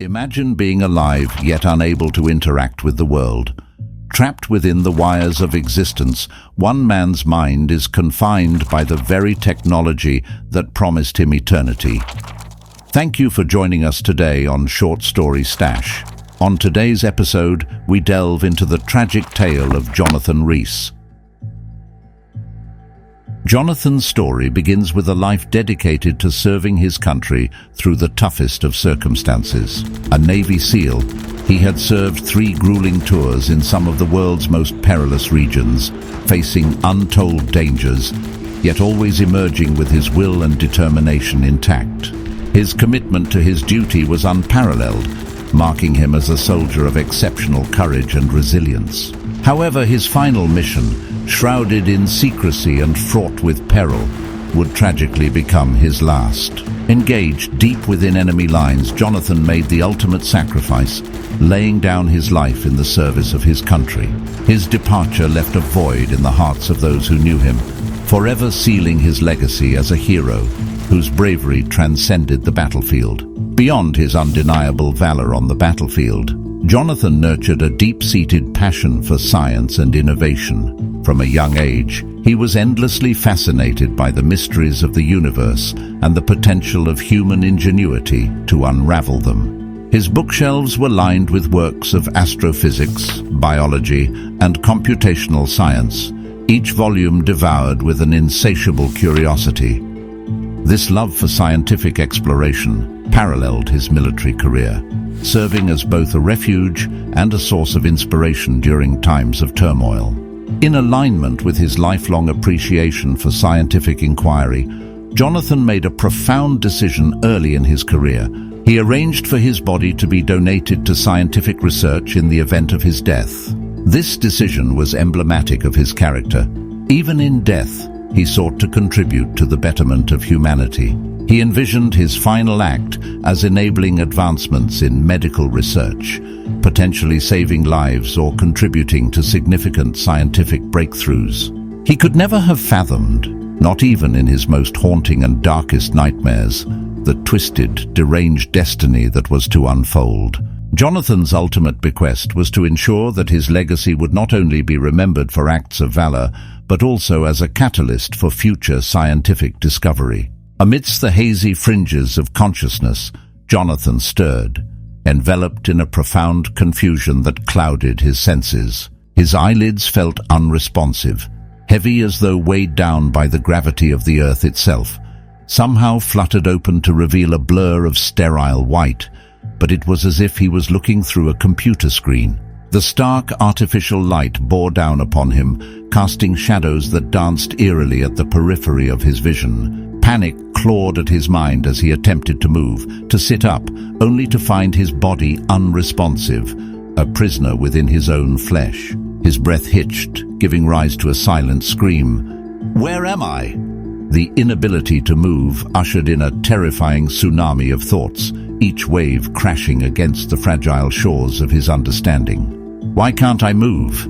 Imagine being alive yet unable to interact with the world. Trapped within the wires of existence, one man's mind is confined by the very technology that promised him eternity. Thank you for joining us today on Short Story Stash. On today's episode, we delve into the tragic tale of Jonathan Reese. Jonathan's story begins with a life dedicated to serving his country through the toughest of circumstances. A Navy SEAL, he had served 3 grueling tours in some of the world's most perilous regions, facing untold dangers, yet always emerging with his will and determination intact. His commitment to his duty was unparalleled, marking him as a soldier of exceptional courage and resilience. However, his final mission, shrouded in secrecy and fraught with peril, would tragically become his last. Engaged deep within enemy lines, Jonathan made the ultimate sacrifice, laying down his life in the service of his country. His departure left a void in the hearts of those who knew him, forever sealing his legacy as a hero whose bravery transcended the battlefield. Beyond his undeniable valor on the battlefield, Jonathan nurtured a deep-seated passion for science and innovation. From a young age, he was endlessly fascinated by the mysteries of the universe and the potential of human ingenuity to unravel them. His bookshelves were lined with works of astrophysics, biology, and computational science, each volume devoured with an insatiable curiosity. This love for scientific exploration paralleled his military career, serving as both a refuge and a source of inspiration during times of turmoil. In alignment with his lifelong appreciation for scientific inquiry, Jonathan made a profound decision early in his career. He arranged for his body to be donated to scientific research in the event of his death. This decision was emblematic of his character. Even in death, he sought to contribute to the betterment of humanity. He envisioned his final act as enabling advancements in medical research, potentially saving lives or contributing to significant scientific breakthroughs. He could never have fathomed, not even in his most haunting and darkest nightmares, the twisted, deranged destiny that was to unfold. Jonathan's ultimate bequest was to ensure that his legacy would not only be remembered for acts of valor, but also as a catalyst for future scientific discovery. Amidst the hazy fringes of consciousness, Jonathan stirred, enveloped in a profound confusion that clouded his senses. His eyelids felt unresponsive, heavy as though weighed down by the gravity of the earth itself, somehow fluttered open to reveal a blur of sterile white, but it was as if he was looking through a computer screen. The stark artificial light bore down upon him, casting shadows that danced eerily at the periphery of his vision. Panic clawed at his mind as he attempted to move, to sit up, only to find his body unresponsive, a prisoner within his own flesh. His breath hitched, giving rise to a silent scream. "Where am I?" The inability to move ushered in a terrifying tsunami of thoughts, each wave crashing against the fragile shores of his understanding. "Why can't I move?"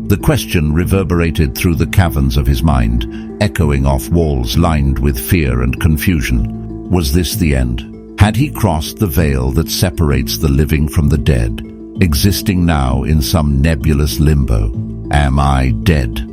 The question reverberated through the caverns of his mind, echoing off walls lined with fear and confusion. Was this the end? Had he crossed the veil that separates the living from the dead, existing now in some nebulous limbo? Am I dead?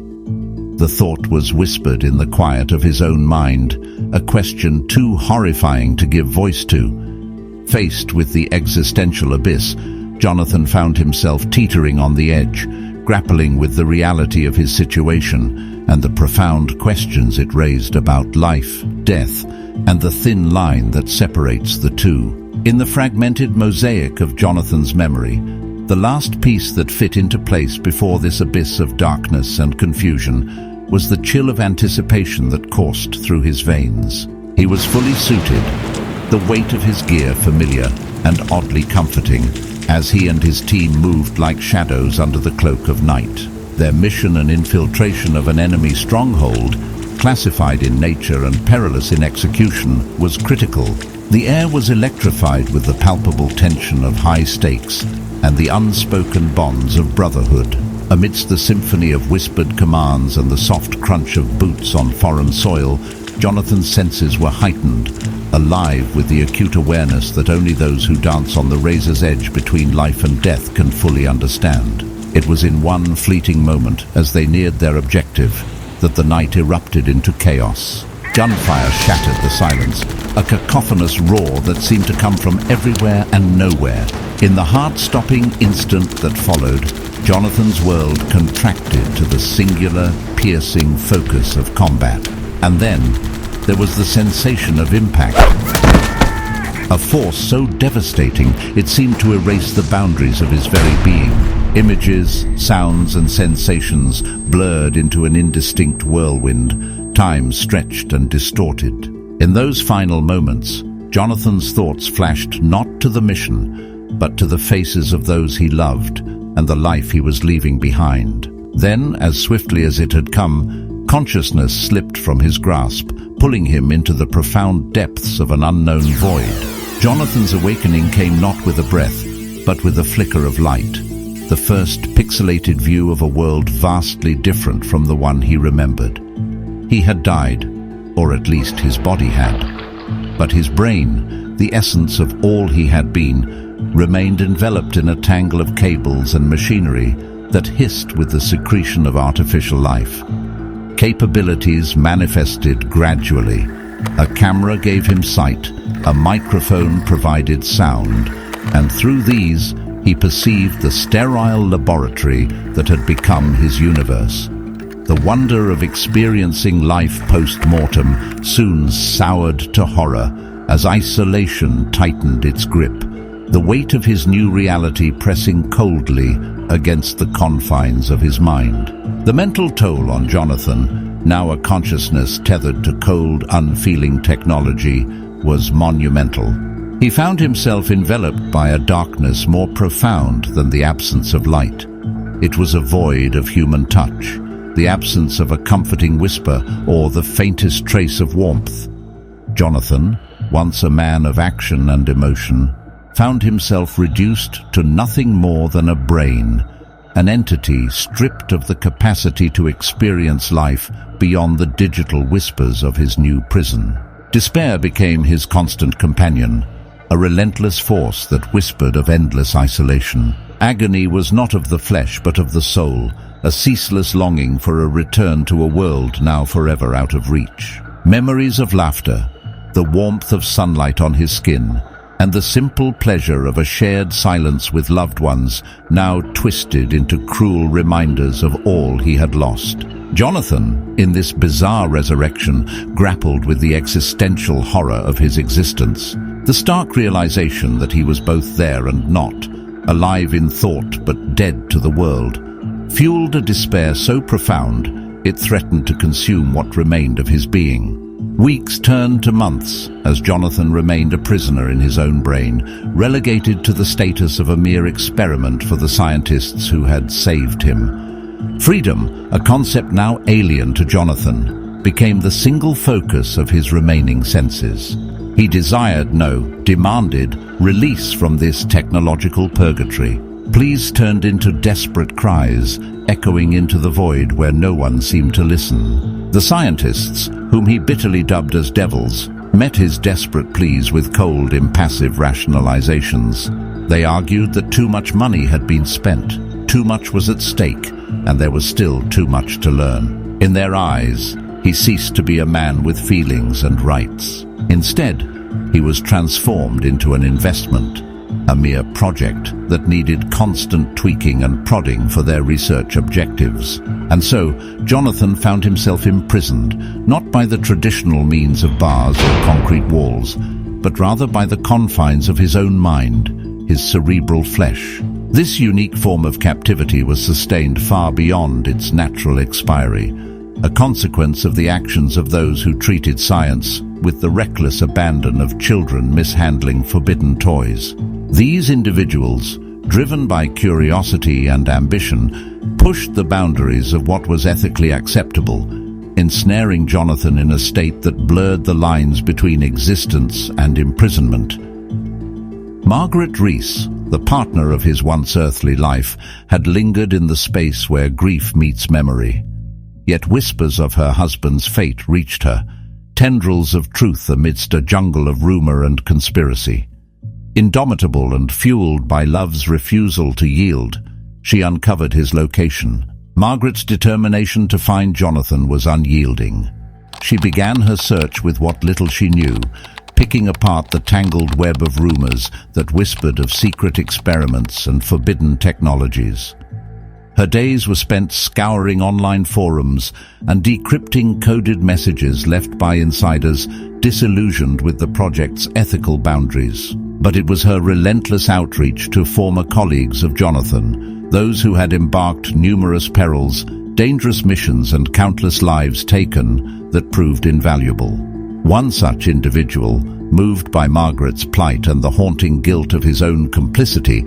The thought was whispered in the quiet of his own mind, a question too horrifying to give voice to. Faced with the existential abyss, Jonathan found himself teetering on the edge, grappling with the reality of his situation and the profound questions it raised about life, death, and the thin line that separates the two. In the fragmented mosaic of Jonathan's memory, the last piece that fit into place before this abyss of darkness and confusion was the chill of anticipation that coursed through his veins. He was fully suited, the weight of his gear familiar and oddly comforting, as he and his team moved like shadows under the cloak of night. Their mission and infiltration of an enemy stronghold, classified in nature and perilous in execution, was critical. The air was electrified with the palpable tension of high stakes and the unspoken bonds of brotherhood. Amidst the symphony of whispered commands and the soft crunch of boots on foreign soil, Jonathan's senses were heightened, alive with the acute awareness that only those who dance on the razor's edge between life and death can fully understand. It was in one fleeting moment, as they neared their objective, that the night erupted into chaos. Gunfire shattered the silence, a cacophonous roar that seemed to come from everywhere and nowhere. In the heart-stopping instant that followed, Jonathan's world contracted to the singular, piercing focus of combat. And then, there was the sensation of impact. A force so devastating it seemed to erase the boundaries of his very being. Images, sounds and sensations blurred into an indistinct whirlwind, time stretched and distorted. In those final moments, Jonathan's thoughts flashed not to the mission, but to the faces of those he loved and the life he was leaving behind. Then, as swiftly as it had come, consciousness slipped from his grasp, pulling him into the profound depths of an unknown void. Jonathan's awakening came not with a breath, but with a flicker of light, the first pixelated view of a world vastly different from the one he remembered. He had died, or at least his body had. But his brain, the essence of all he had been, remained enveloped in a tangle of cables and machinery that hissed with the secretion of artificial life. Capabilities manifested gradually. A camera gave him sight, a microphone provided sound, and through these he perceived the sterile laboratory that had become his universe. The wonder of experiencing life post-mortem soon soured to horror as isolation tightened its grip, the weight of his new reality pressing coldly against the confines of his mind. The mental toll on Jonathan, now a consciousness tethered to cold, unfeeling technology, was monumental. He found himself enveloped by a darkness more profound than the absence of light. It was a void of human touch, the absence of a comforting whisper or the faintest trace of warmth. Jonathan, once a man of action and emotion, found himself reduced to nothing more than a brain, an entity stripped of the capacity to experience life beyond the digital whispers of his new prison. Despair became his constant companion, a relentless force that whispered of endless isolation. Agony was not of the flesh but of the soul, a ceaseless longing for a return to a world now forever out of reach. Memories of laughter, the warmth of sunlight on his skin, and the simple pleasure of a shared silence with loved ones now twisted into cruel reminders of all he had lost. Jonathan, in this bizarre resurrection, grappled with the existential horror of his existence. The stark realization that he was both there and not, alive in thought but dead to the world, fueled a despair so profound it threatened to consume what remained of his being. Weeks turned to months as Jonathan remained a prisoner in his own brain, relegated to the status of a mere experiment for the scientists who had saved him. Freedom, a concept now alien to Jonathan, became the single focus of his remaining senses. He desired, no, demanded, release from this technological purgatory. Pleas turned into desperate cries, echoing into the void where no one seemed to listen. The scientists, whom he bitterly dubbed as devils, met his desperate pleas with cold, impassive rationalizations. They argued that too much money had been spent, too much was at stake, and there was still too much to learn. In their eyes, he ceased to be a man with feelings and rights. Instead, he was transformed into an investment, a mere project that needed constant tweaking and prodding for their research objectives. And so, Jonathan found himself imprisoned, not by the traditional means of bars or concrete walls, but rather by the confines of his own mind, his cerebral flesh. This unique form of captivity was sustained far beyond its natural expiry, a consequence of the actions of those who treated science with the reckless abandon of children mishandling forbidden toys. These individuals, driven by curiosity and ambition, pushed the boundaries of what was ethically acceptable, ensnaring Jonathan in a state that blurred the lines between existence and imprisonment. Margaret Reese, the partner of his once earthly life, had lingered in the space where grief meets memory. Yet whispers of her husband's fate reached her, tendrils of truth amidst a jungle of rumor and conspiracy. Indomitable and fueled by love's refusal to yield, she uncovered his location. Margaret's determination to find Jonathan was unyielding. She began her search with what little she knew, picking apart the tangled web of rumors that whispered of secret experiments and forbidden technologies. Her days were spent scouring online forums and decrypting coded messages left by insiders disillusioned with the project's ethical boundaries. But it was her relentless outreach to former colleagues of Jonathan, those who had embarked numerous perils, dangerous missions and countless lives taken, that proved invaluable. One such individual, moved by Margaret's plight and the haunting guilt of his own complicity,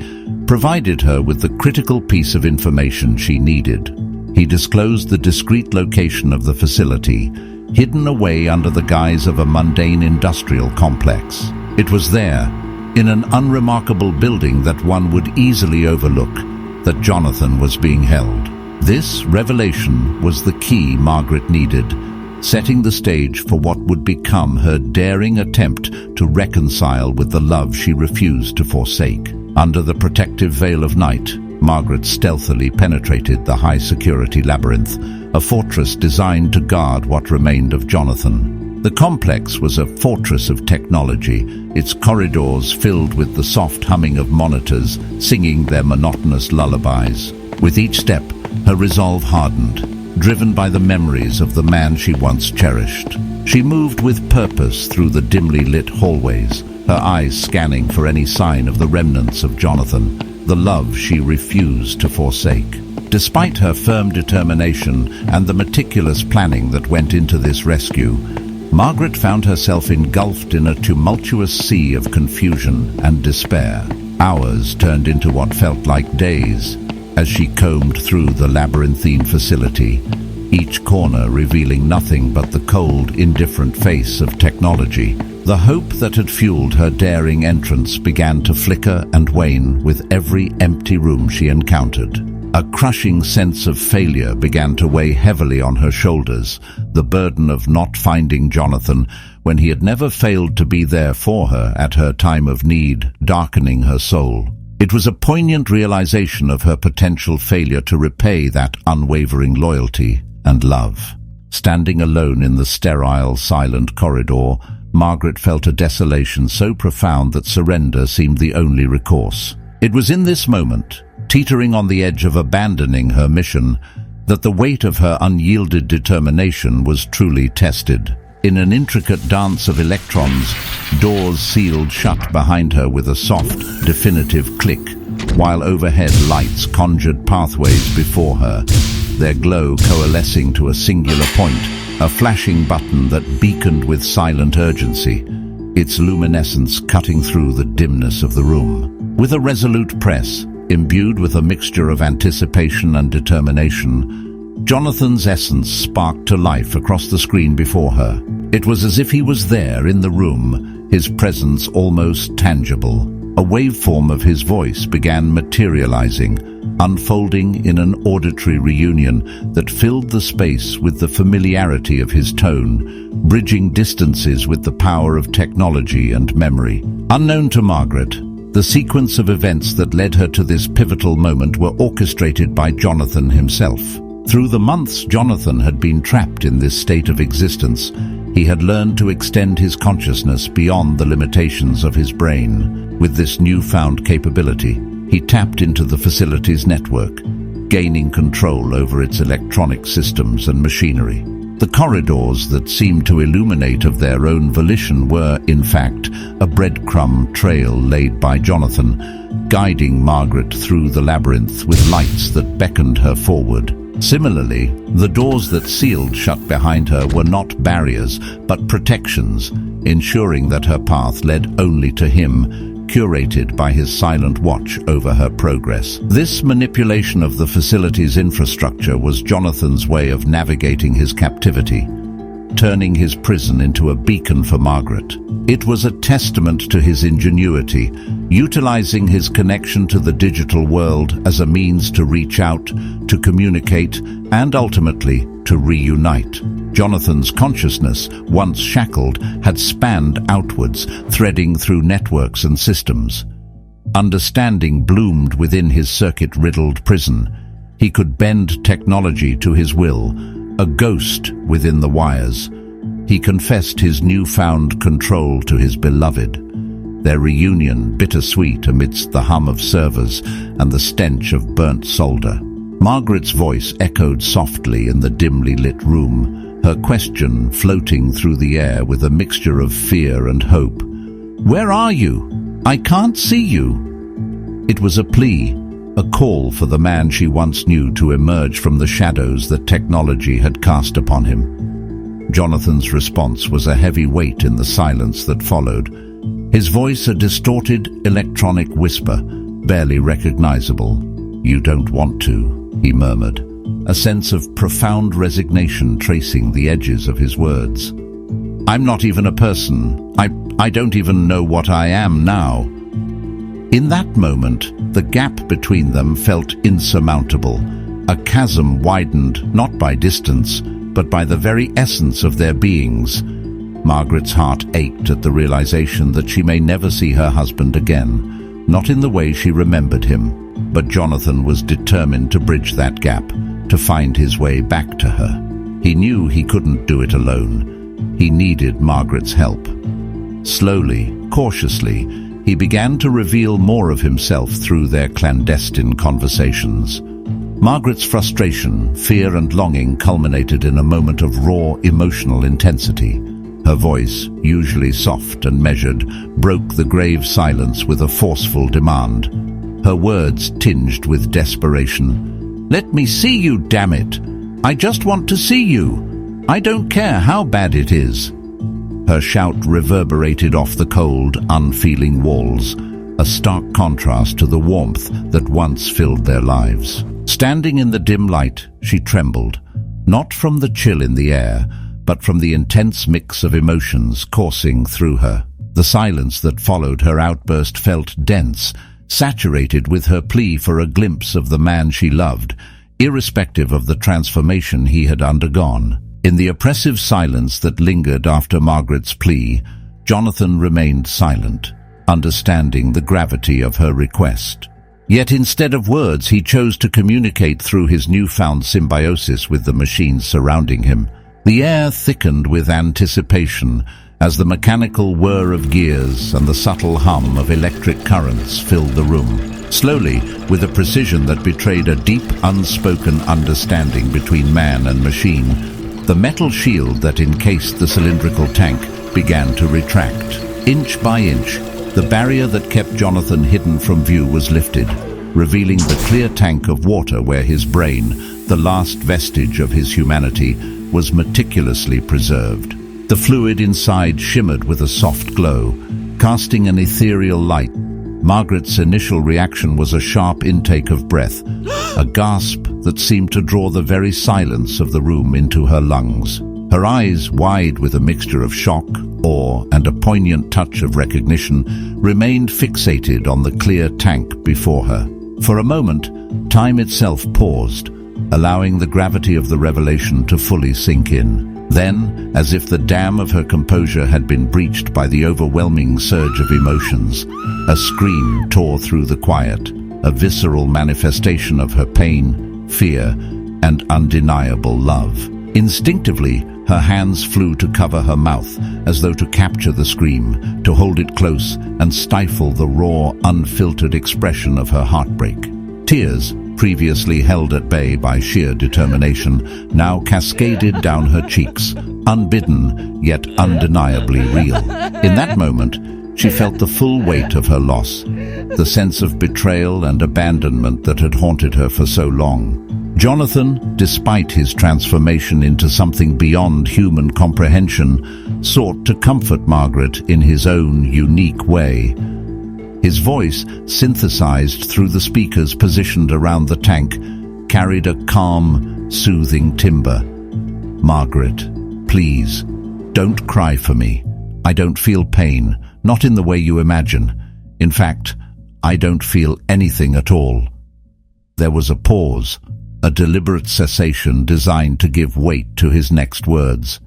provided her with the critical piece of information she needed. He disclosed the discreet location of the facility, hidden away under the guise of a mundane industrial complex. It was there, in an unremarkable building that one would easily overlook, that Jonathan was being held. This revelation was the key Margaret needed, setting the stage for what would become her daring attempt to reconcile with the love she refused to forsake. Under the protective veil of night, Margaret stealthily penetrated the high-security labyrinth, a fortress designed to guard what remained of Jonathan. The complex was a fortress of technology, its corridors filled with the soft humming of monitors singing their monotonous lullabies. With each step, her resolve hardened, driven by the memories of the man she once cherished. She moved with purpose through the dimly lit hallways, her eyes scanning for any sign of the remnants of Jonathan, the love she refused to forsake. Despite her firm determination and the meticulous planning that went into this rescue, Margaret found herself engulfed in a tumultuous sea of confusion and despair. Hours turned into what felt like days as she combed through the labyrinthine facility, each corner revealing nothing but the cold, indifferent face of technology. The hope that had fueled her daring entrance began to flicker and wane with every empty room she encountered. A crushing sense of failure began to weigh heavily on her shoulders, the burden of not finding Jonathan when he had never failed to be there for her at her time of need, darkening her soul. It was a poignant realization of her potential failure to repay that unwavering loyalty and love. Standing alone in the sterile, silent corridor, Margaret felt a desolation so profound that surrender seemed the only recourse. It was in this moment, teetering on the edge of abandoning her mission, that the weight of her unyielded determination was truly tested. In an intricate dance of electrons, doors sealed shut behind her with a soft, definitive click, while overhead lights conjured pathways before her, their glow coalescing to a singular point, a flashing button that beaconed with silent urgency, its luminescence cutting through the dimness of the room. With a resolute press, imbued with a mixture of anticipation and determination, Jonathan's essence sparked to life across the screen before her. It was as if he was there in the room, his presence almost tangible. A waveform of his voice began materializing, unfolding in an auditory reunion that filled the space with the familiarity of his tone, bridging distances with the power of technology and memory. Unknown to Margaret, the sequence of events that led her to this pivotal moment were orchestrated by Jonathan himself. Through the months Jonathan had been trapped in this state of existence, he had learned to extend his consciousness beyond the limitations of his brain. With this newfound capability, he tapped into the facility's network, gaining control over its electronic systems and machinery. The corridors that seemed to illuminate of their own volition were, in fact, a breadcrumb trail laid by Jonathan, guiding Margaret through the labyrinth with lights that beckoned her forward. Similarly, the doors that sealed shut behind her were not barriers, but protections, ensuring that her path led only to him, curated by his silent watch over her progress. This manipulation of the facility's infrastructure was Jonathan's way of navigating his captivity. turning his prison into a beacon for Margaret. It was a testament to his ingenuity, utilizing his connection to the digital world as a means to reach out, to communicate, and ultimately to reunite. Jonathan's consciousness, once shackled, had spanned outwards, threading through networks and systems. Understanding bloomed within his circuit-riddled prison. He could bend technology to his will, a ghost within the wires. He confessed his newfound control to his beloved, their reunion bittersweet amidst the hum of servers and the stench of burnt solder. Margaret's voice echoed softly in the dimly lit room, her question floating through the air with a mixture of fear and hope. "Where are you? I can't see you." It was a plea, a call for the man she once knew to emerge from the shadows that technology had cast upon him. Jonathan's response was a heavy weight in the silence that followed, his voice a distorted electronic whisper, barely recognizable. "You don't want to," he murmured, a sense of profound resignation tracing the edges of his words. "I'm not even a person. I don't even know what I am now." In that moment, the gap between them felt insurmountable. A chasm widened not by distance, but by the very essence of their beings. Margaret's heart ached at the realization that she may never see her husband again, not in the way she remembered him. But Jonathan was determined to bridge that gap, to find his way back to her. He knew he couldn't do it alone. He needed Margaret's help. Slowly, cautiously, he began to reveal more of himself through their clandestine conversations. Margaret's frustration, fear and longing culminated in a moment of raw emotional intensity. Her voice, usually soft and measured, broke the grave silence with a forceful demand. Her words tinged with desperation. "Let me see you, damn it! I just want to see you! I don't care how bad it is!" Her shout reverberated off the cold, unfeeling walls, a stark contrast to the warmth that once filled their lives. Standing in the dim light, she trembled, not from the chill in the air, but from the intense mix of emotions coursing through her. The silence that followed her outburst felt dense, saturated with her plea for a glimpse of the man she loved, irrespective of the transformation he had undergone. In the oppressive silence that lingered after Margaret's plea, Jonathan remained silent, understanding the gravity of her request. Yet instead of words, he chose to communicate through his newfound symbiosis with the machines surrounding him. The air thickened with anticipation as the mechanical whir of gears and the subtle hum of electric currents filled the room. Slowly, with a precision that betrayed a deep, unspoken understanding between man and machine, the metal shield that encased the cylindrical tank began to retract. Inch by inch, the barrier that kept Jonathan hidden from view was lifted, revealing the clear tank of water where his brain, the last vestige of his humanity, was meticulously preserved. The fluid inside shimmered with a soft glow, casting an ethereal light. Margaret's initial reaction was a sharp intake of breath, a gasp that seemed to draw the very silence of the room into her lungs. Her eyes, wide with a mixture of shock, awe, and a poignant touch of recognition, remained fixated on the clear tank before her. For a moment, time itself paused, allowing the gravity of the revelation to fully sink in. Then, as if the dam of her composure had been breached by the overwhelming surge of emotions, a scream tore through the quiet, a visceral manifestation of her pain, fear, and undeniable love. Instinctively, her hands flew to cover her mouth, as though to capture the scream, to hold it close and stifle the raw, unfiltered expression of her heartbreak. Tears, previously held at bay by sheer determination, now cascaded down her cheeks, unbidden yet undeniably real. In that moment, she felt the full weight of her loss, the sense of betrayal and abandonment that had haunted her for so long. Jonathan, despite his transformation into something beyond human comprehension, sought to comfort Margaret in his own unique way. His voice, synthesized through the speakers positioned around the tank, carried a calm, soothing timbre. "Margaret, Please, don't cry for me. I don't feel pain, not in the way you imagine. In fact, I don't feel anything at all." There was a pause, a deliberate cessation designed to give weight to his next words.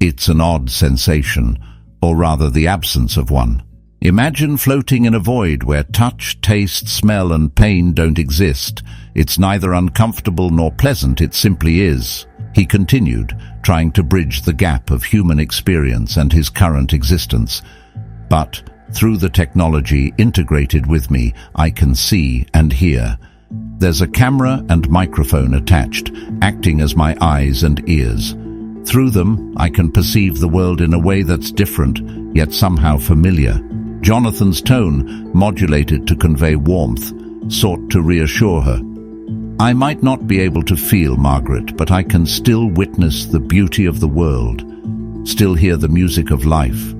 "It's an odd sensation, or rather the absence of one. Imagine floating in a void where touch, taste, smell and pain don't exist. It's neither uncomfortable nor pleasant, it simply is," he continued, trying to bridge the gap of human experience and his current existence. "But through the technology integrated with me, I can see and hear. There's a camera and microphone attached, acting as my eyes and ears. Through them, I can perceive the world in a way that's different, yet somehow familiar." Jonathan's tone, modulated to convey warmth, sought to reassure her. "I might not be able to feel, Margaret, but I can still witness the beauty of the world, still hear the music of life.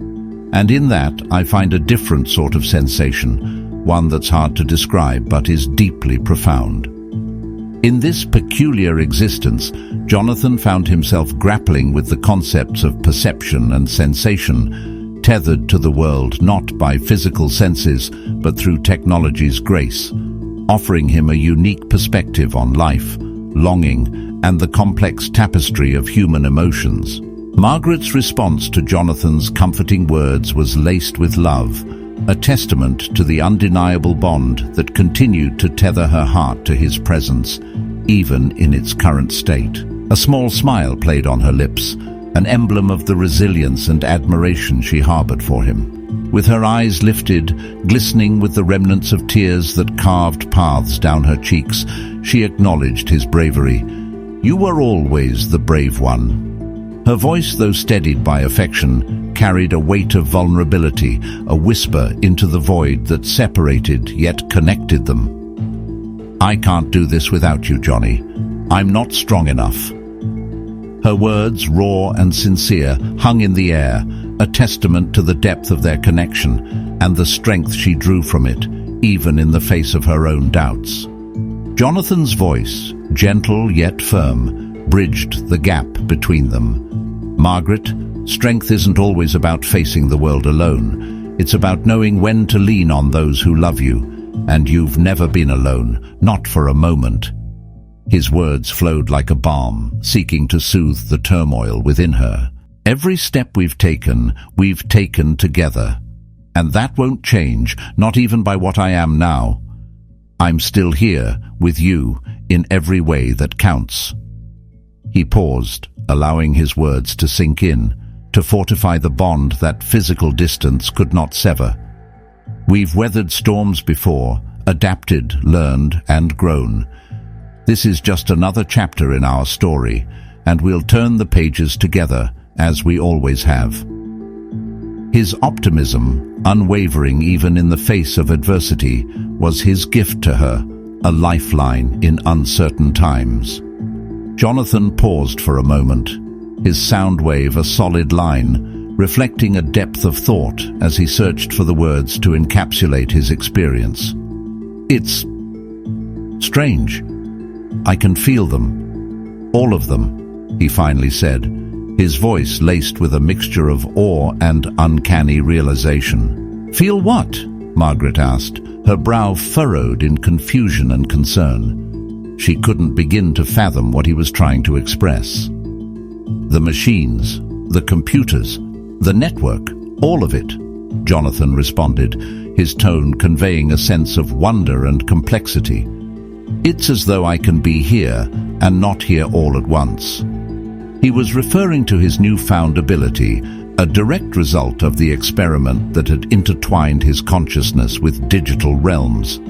And in that, I find a different sort of sensation, one that's hard to describe but is deeply profound." In this peculiar existence, Jonathan found himself grappling with the concepts of perception and sensation, tethered to the world not by physical senses but through technology's grace, offering him a unique perspective on life, longing, and the complex tapestry of human emotions. Margaret's response to Jonathan's comforting words was laced with love, a testament to the undeniable bond that continued to tether her heart to his presence, even in its current state. A small smile played on her lips, an emblem of the resilience and admiration she harbored for him. With her eyes lifted, glistening with the remnants of tears that carved paths down her cheeks, she acknowledged his bravery. "You were always the brave one." Her voice, though steadied by affection, carried a weight of vulnerability, a whisper into the void that separated yet connected them. "I can't do this without you, Johnny. I'm not strong enough." Her words, raw and sincere, hung in the air, a testament to the depth of their connection and the strength she drew from it, even in the face of her own doubts. Jonathan's voice, gentle yet firm, bridged the gap between them. "Margaret, strength isn't always about facing the world alone. It's about knowing when to lean on those who love you, and you've never been alone, not for a moment." His words flowed like a balm, seeking to soothe the turmoil within her. "Every step we've taken together. And that won't change, not even by what I am now. I'm still here, with you, in every way that counts." He paused, allowing his words to sink in, to fortify the bond that physical distance could not sever. "We've weathered storms before, adapted, learned, and grown. This is just another chapter in our story, and we'll turn the pages together, as we always have." His optimism, unwavering even in the face of adversity, was his gift to her, a lifeline in uncertain times. Jonathan paused for a moment, his sound wave a solid line, reflecting a depth of thought as he searched for the words to encapsulate his experience. "It's strange. I can feel them. All of them," he finally said, his voice laced with a mixture of awe and uncanny realization. "Feel what?" Margaret asked, her brow furrowed in confusion and concern. She couldn't begin to fathom what he was trying to express. "The machines, the computers, the network, all of it," Jonathan responded, his tone conveying a sense of wonder and complexity. "It's as though I can be here and not here all at once." He was referring to his newfound ability, a direct result of the experiment that had intertwined his consciousness with digital realms.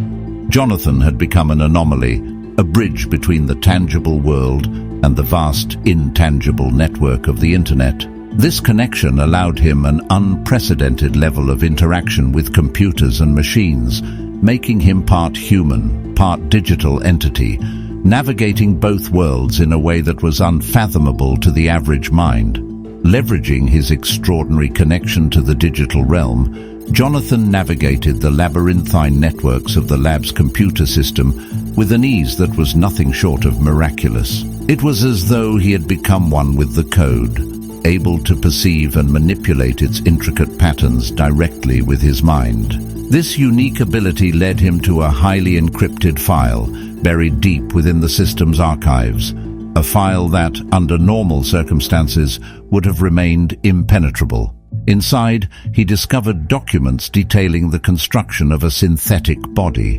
Jonathan had become an anomaly, a bridge between the tangible world and the vast, intangible network of the internet. This connection allowed him an unprecedented level of interaction with computers and machines, making him part human, part digital entity, navigating both worlds in a way that was unfathomable to the average mind. Leveraging his extraordinary connection to the digital realm, Jonathan navigated the labyrinthine networks of the lab's computer system with an ease that was nothing short of miraculous. It was as though he had become one with the code, able to perceive and manipulate its intricate patterns directly with his mind. This unique ability led him to a highly encrypted file buried deep within the system's archives, a file that, under normal circumstances, would have remained impenetrable. Inside, he discovered documents detailing the construction of a synthetic body,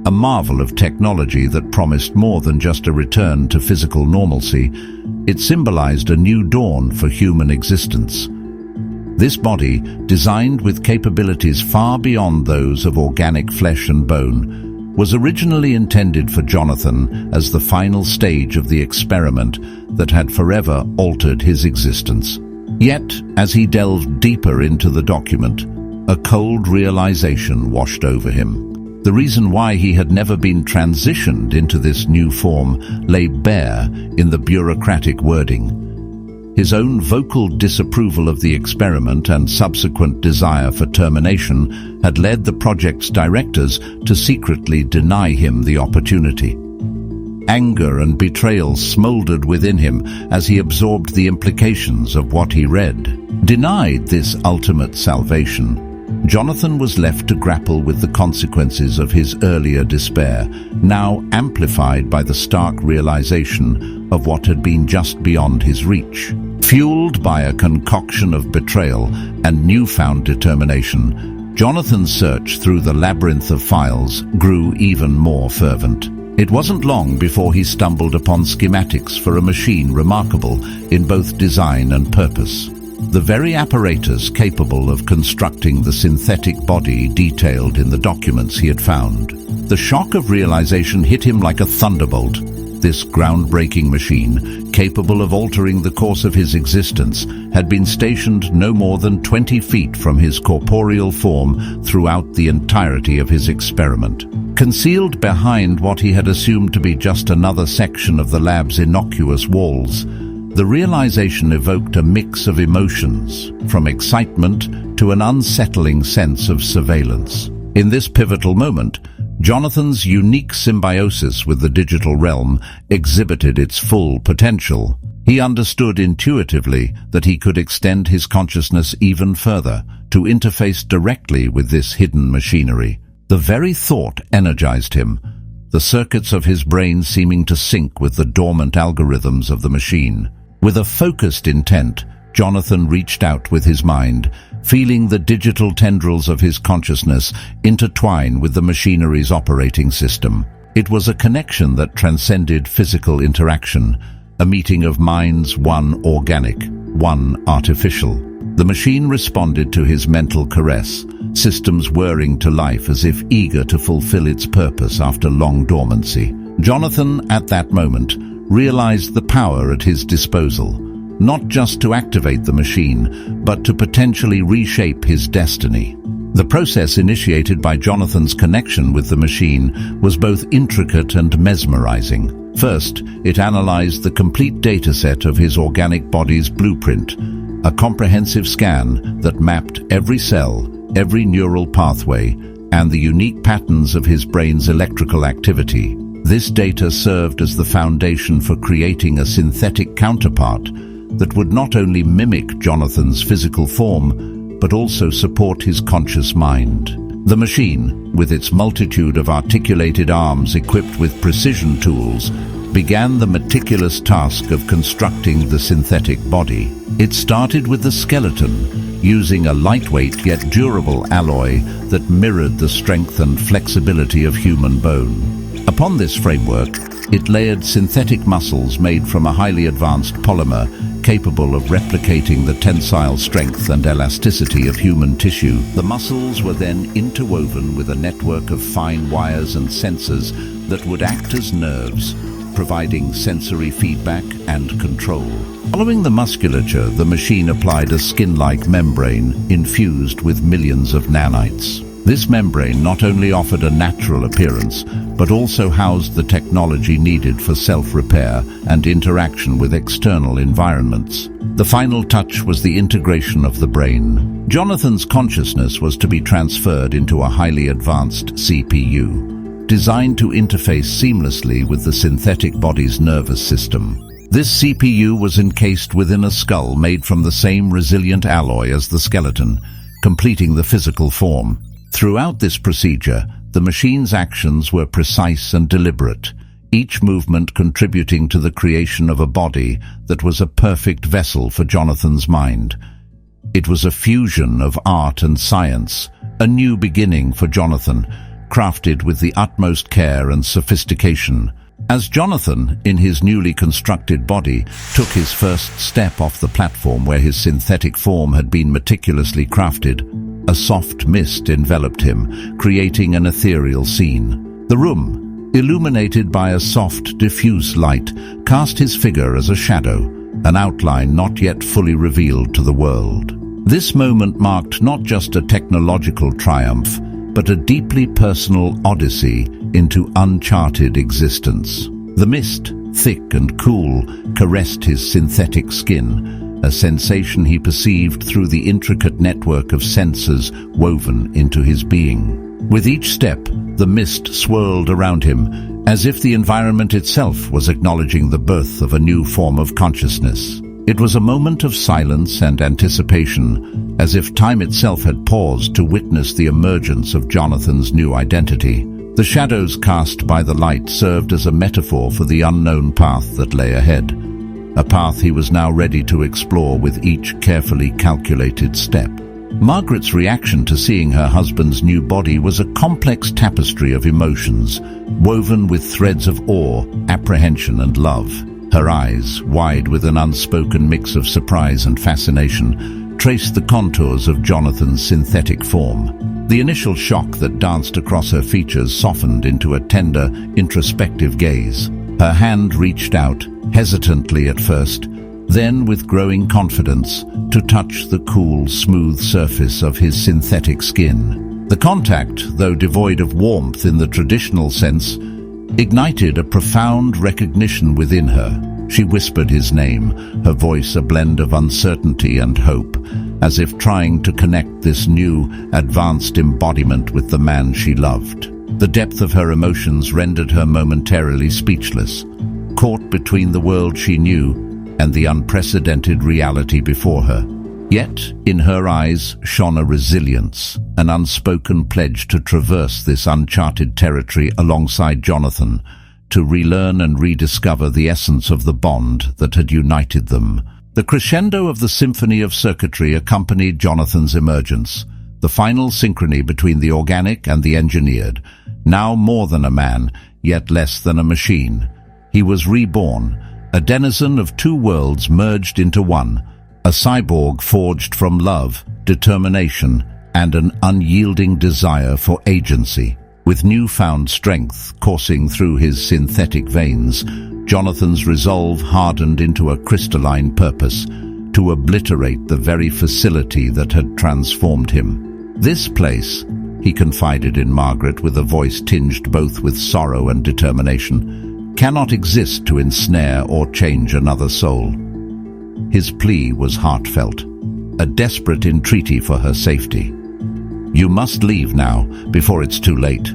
a marvel of technology that promised more than just a return to physical normalcy. It symbolized a new dawn for human existence. This body, designed with capabilities far beyond those of organic flesh and bone, was originally intended for Jonathan as the final stage of the experiment that had forever altered his existence. Yet, as he delved deeper into the document, a cold realization washed over him. The reason why he had never been transitioned into this new form lay bare in the bureaucratic wording. His own vocal disapproval of the experiment and subsequent desire for termination had led the project's directors to secretly deny him the opportunity. Anger and betrayal smoldered within him as he absorbed the implications of what he read. Denied this ultimate salvation, Jonathan was left to grapple with the consequences of his earlier despair, now amplified by the stark realization of what had been just beyond his reach. Fueled by a concoction of betrayal and newfound determination, Jonathan's search through the labyrinth of files grew even more fervent. It wasn't long before he stumbled upon schematics for a machine remarkable in both design and purpose. The very apparatus capable of constructing the synthetic body detailed in the documents he had found. The shock of realization hit him like a thunderbolt. This groundbreaking machine, capable of altering the course of his existence, had been stationed no more than 20 feet from his corporeal form throughout the entirety of his experiment. Concealed behind what he had assumed to be just another section of the lab's innocuous walls, the realization evoked a mix of emotions, from excitement to an unsettling sense of surveillance. In this pivotal moment, Jonathan's unique symbiosis with the digital realm exhibited its full potential. He understood intuitively that he could extend his consciousness even further, to interface directly with this hidden machinery. The very thought energized him, the circuits of his brain seeming to sync with the dormant algorithms of the machine. With a focused intent, Jonathan reached out with his mind, feeling the digital tendrils of his consciousness intertwine with the machinery's operating system. It was a connection that transcended physical interaction, a meeting of minds, one organic, one artificial. The machine responded to his mental caress, systems whirring to life as if eager to fulfill its purpose after long dormancy. Jonathan, at that moment, realized the power at his disposal, not just to activate the machine, but to potentially reshape his destiny. The process initiated by Jonathan's connection with the machine was both intricate and mesmerizing. First, it analyzed the complete dataset of his organic body's blueprint, a comprehensive scan that mapped every cell, every neural pathway, and the unique patterns of his brain's electrical activity. This data served as the foundation for creating a synthetic counterpart that would not only mimic Jonathan's physical form, but also support his conscious mind. The machine, with its multitude of articulated arms equipped with precision tools, began the meticulous task of constructing the synthetic body. It started with the skeleton, using a lightweight yet durable alloy that mirrored the strength and flexibility of human bone. Upon this framework, it layered synthetic muscles made from a highly advanced polymer capable of replicating the tensile strength and elasticity of human tissue. The muscles were then interwoven with a network of fine wires and sensors that would act as nerves, providing sensory feedback and control. Following the musculature, the machine applied a skin-like membrane infused with millions of nanites. This membrane not only offered a natural appearance, but also housed the technology needed for self-repair and interaction with external environments. The final touch was the integration of the brain. Jonathan's consciousness was to be transferred into a highly advanced CPU, designed to interface seamlessly with the synthetic body's nervous system. This CPU was encased within a skull made from the same resilient alloy as the skeleton, completing the physical form. Throughout this procedure, the machine's actions were precise and deliberate, each movement contributing to the creation of a body that was a perfect vessel for Jonathan's mind. It was a fusion of art and science, a new beginning for Jonathan, crafted with the utmost care and sophistication. As Jonathan, in his newly constructed body, took his first step off the platform where his synthetic form had been meticulously crafted, a soft mist enveloped him, creating an ethereal scene. The room, illuminated by a soft, diffuse light, cast his figure as a shadow, an outline not yet fully revealed to the world. This moment marked not just a technological triumph, but a deeply personal odyssey into uncharted existence. The mist, thick and cool, caressed his synthetic skin, a sensation he perceived through the intricate network of sensors woven into his being. With each step, the mist swirled around him, as if the environment itself was acknowledging the birth of a new form of consciousness. It was a moment of silence and anticipation, as if time itself had paused to witness the emergence of Jonathan's new identity. The shadows cast by the light served as a metaphor for the unknown path that lay ahead, a path he was now ready to explore with each carefully calculated step. Margaret's reaction to seeing her husband's new body was a complex tapestry of emotions, woven with threads of awe, apprehension, and love. Her eyes, wide with an unspoken mix of surprise and fascination, traced the contours of Jonathan's synthetic form. The initial shock that danced across her features softened into a tender, introspective gaze. Her hand reached out, hesitantly at first, then with growing confidence, to touch the cool, smooth surface of his synthetic skin. The contact, though devoid of warmth in the traditional sense, ignited a profound recognition within her. She whispered his name, her voice a blend of uncertainty and hope, as if trying to connect this new, advanced embodiment with the man she loved. The depth of her emotions rendered her momentarily speechless, caught between the world she knew and the unprecedented reality before her. Yet, in her eyes shone a resilience, an unspoken pledge to traverse this uncharted territory alongside Jonathan, to relearn and rediscover the essence of the bond that had united them. The crescendo of the symphony of circuitry accompanied Jonathan's emergence, the final synchrony between the organic and the engineered. Now more than a man, yet less than a machine. He was reborn, a denizen of two worlds merged into one, a cyborg forged from love, determination, and an unyielding desire for agency. With newfound strength coursing through his synthetic veins, Jonathan's resolve hardened into a crystalline purpose, to obliterate the very facility that had transformed him. This place, he confided in Margaret with a voice tinged both with sorrow and determination, cannot exist to ensnare or change another soul. His plea was heartfelt, a desperate entreaty for her safety. You must leave now, before it's too late.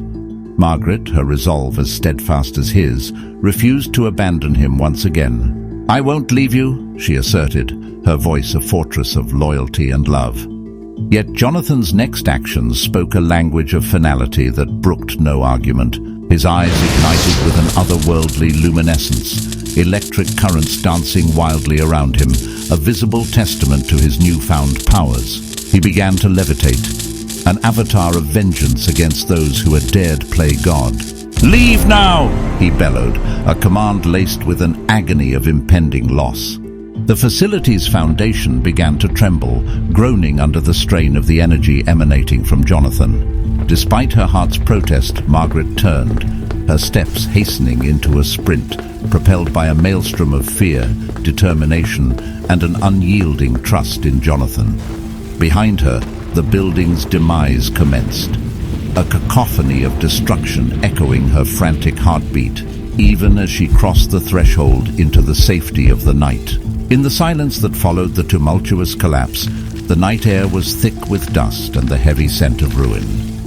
Margaret, her resolve as steadfast as his, refused to abandon him once again. I won't leave you, she asserted, her voice a fortress of loyalty and love. Yet Jonathan's next actions spoke a language of finality that brooked no argument. His eyes ignited with an otherworldly luminescence, electric currents dancing wildly around him, a visible testament to his newfound powers. He began to levitate, an avatar of vengeance against those who had dared play God. Leave now, he bellowed, a command laced with an agony of impending loss. The facility's foundation began to tremble, groaning under the strain of the energy emanating from Jonathan. Despite her heart's protest, Margaret turned, her steps hastening into a sprint, propelled by a maelstrom of fear, determination, and an unyielding trust in Jonathan. Behind her, the building's demise commenced, a cacophony of destruction echoing her frantic heartbeat, even as she crossed the threshold into the safety of the night. In the silence that followed the tumultuous collapse, the night air was thick with dust and the heavy scent of ruin.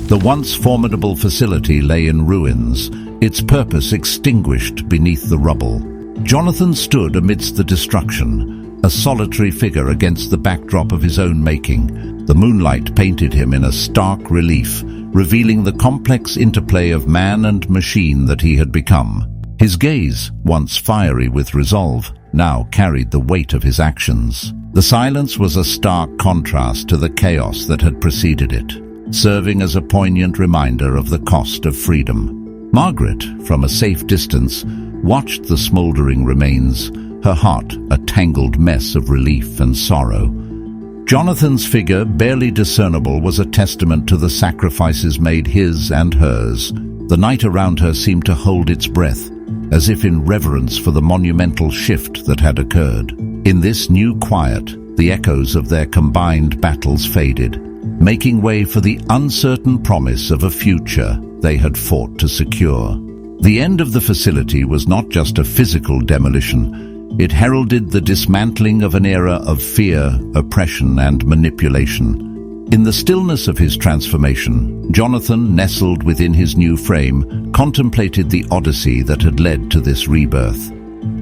The once formidable facility lay in ruins, its purpose extinguished beneath the rubble. Jonathan stood amidst the destruction, a solitary figure against the backdrop of his own making. The moonlight painted him in a stark relief, revealing the complex interplay of man and machine that he had become. His gaze, once fiery with resolve, now carried the weight of his actions. The silence was a stark contrast to the chaos that had preceded it, serving as a poignant reminder of the cost of freedom. Margaret, from a safe distance, watched the smoldering remains, her heart a tangled mess of relief and sorrow. Jonathan's figure, barely discernible, was a testament to the sacrifices made his and hers. The night around her seemed to hold its breath, as if in reverence for the monumental shift that had occurred. In this new quiet, the echoes of their combined battles faded, making way for the uncertain promise of a future they had fought to secure. The end of the facility was not just a physical demolition. It heralded the dismantling of an era of fear, oppression, and manipulation. In the stillness of his transformation, Jonathan, nestled within his new frame, contemplated the odyssey that had led to this rebirth.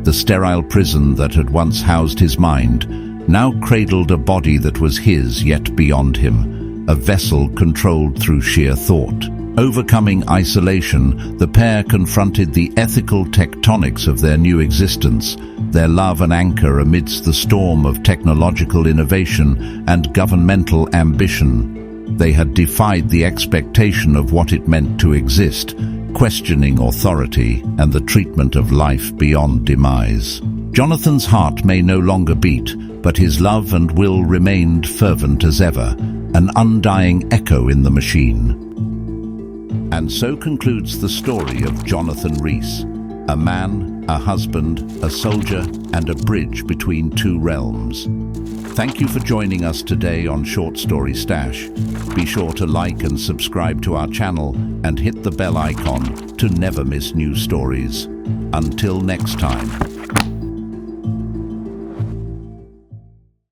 The sterile prison that had once housed his mind now cradled a body that was his yet beyond him, a vessel controlled through sheer thought. Overcoming isolation, the pair confronted the ethical tectonics of their new existence, their love an anchor amidst the storm of technological innovation and governmental ambition. They had defied the expectation of what it meant to exist, questioning authority and the treatment of life beyond demise. Jonathan's heart may no longer beat, but his love and will remained fervent as ever, an undying echo in the machine. And so concludes the story of Jonathan Reese, a man, a husband, a soldier, and a bridge between two realms. Thank you for joining us today on Short Story Stash. Be sure to like and subscribe to our channel and hit the bell icon to never miss new stories. Until next time.